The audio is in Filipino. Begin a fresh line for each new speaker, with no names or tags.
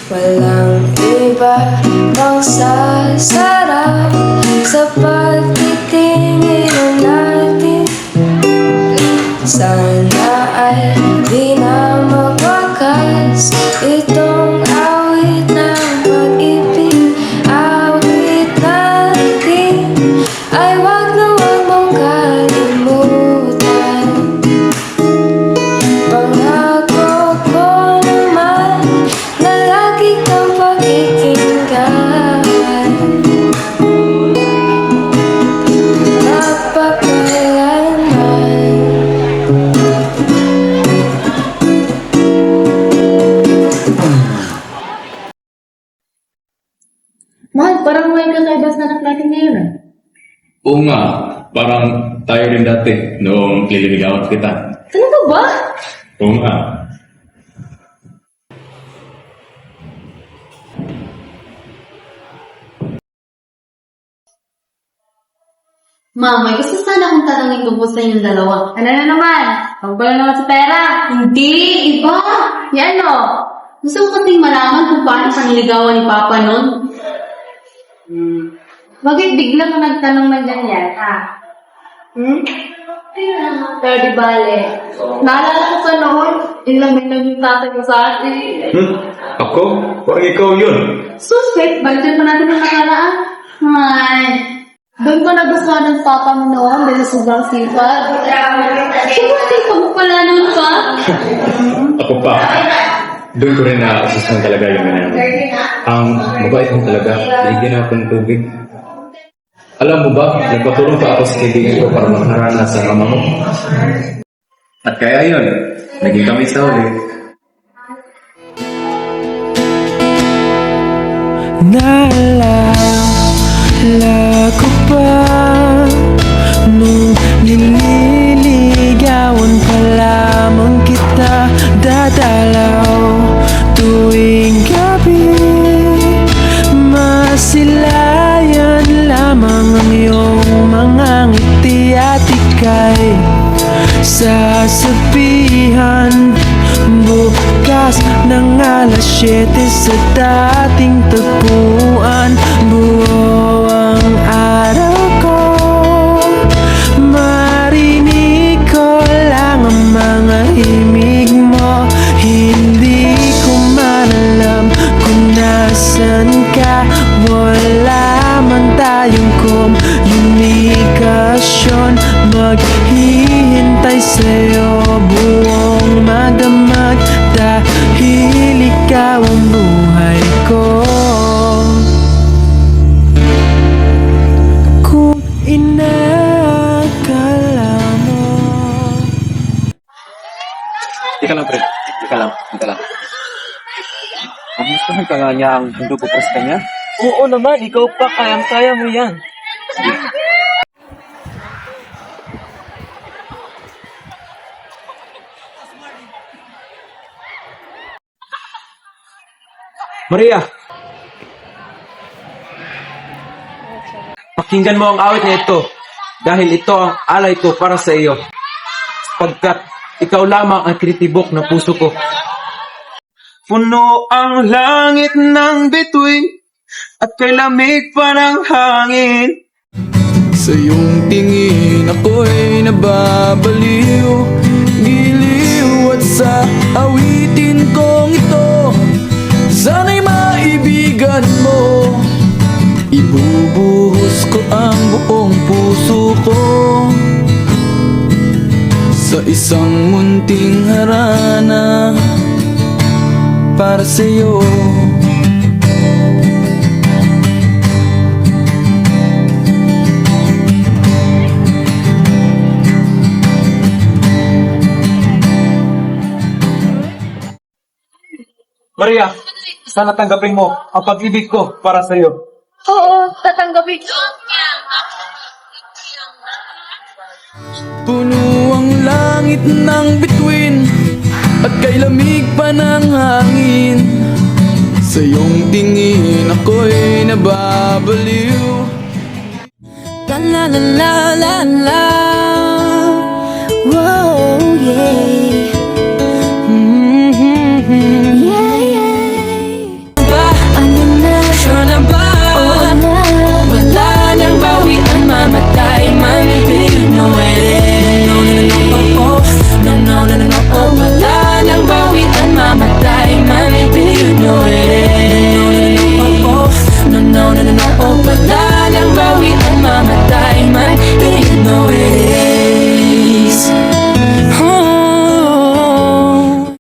Walang iba pang sasarap sa pagtitingin natin. Sana ay di na magwakas itong awit ng pag-ibig. Awit natin ay wag na wag mong kalimutan. Pangako ko naman na lagi kang pakikinggan.
Mahal, parang may kakaibas na anak natin ngayon ah.
Oo nga, parang tayo rin dati noong nililigawan kita.
Talaga ba?
Oo nga.
Ma'am, may gusto sana akong tanongin tungkol sa inyong dalawa. Ano na naman? Tungkol na naman sa pera? Hindi, iba. Yan o. Gusto ko kasing malaman kung paano ka niligawan ni Papa nun. Bakit bigla ka nagtanong na ganyan, ha? Pero di bale. Naalala ko pa noon, ilang may naging tatay ko sa atin.
Ako? Parang ikaw yun.
Suspect, balikan pa natin ang nakaraan. Ay, doon ko nagustuhan ng papa mo noon dahil sobrang sipag. Sobrang sipag mo pala noon pa.
Ako pa. Doon ko rin na-assistan talaga yung ang mabait mo talaga. Bigyan ako ng tubig. Alam mo ba, nagpatulong pa ako sa kaibigan ko para makarana sa mama mo. At kaya yun, naging kami sa ulit.
Naalala ko pa nung nililigawan pa lamang kita, dadalaw tuwing gabi. Masilayan lamang ang iyong mga ngiti at ika'y sasabihan bukas ng alas 7 sa dating tagpuan. Buo ang araw ko, marinig ko lang ang mga himig mo. Hindi ko man alam kung nasan ka. Wala man tayong komunikasyon. Maghihintay sa'yo buong magdamag dahil ikaw ang buhay ko. Kung inakala mo.
Ika lang, pre. Ika lang. Gusto ka nga niya ang mundo ko sa kanya?
Oo naman, ikaw pa, kayang-kaya mo yan.
Maria! Pakinggan mo ang awit na ito dahil ito ang alay ko para sa iyo. Pagkat ikaw lamang ang tinitibok ng puso ko.
Puno ang langit ng bituin at kay lamig pa ng hangin.
Sa iyong tingin ako'y nababaliw, giliw at sa awitin kong ito. Sana'y maibigan mo, ibubuhos ko ang buong puso ko sa isang munting harana para sa'yo.
Maria, sana tanggapin mo ang pag-ibig ko para sa iyo.
Oo, tatanggapin ko.
Puno ang langit ng bituin at kay lamig pa ng hangin. Sa iyong tingin ako'y nababaliw.
La la la la la.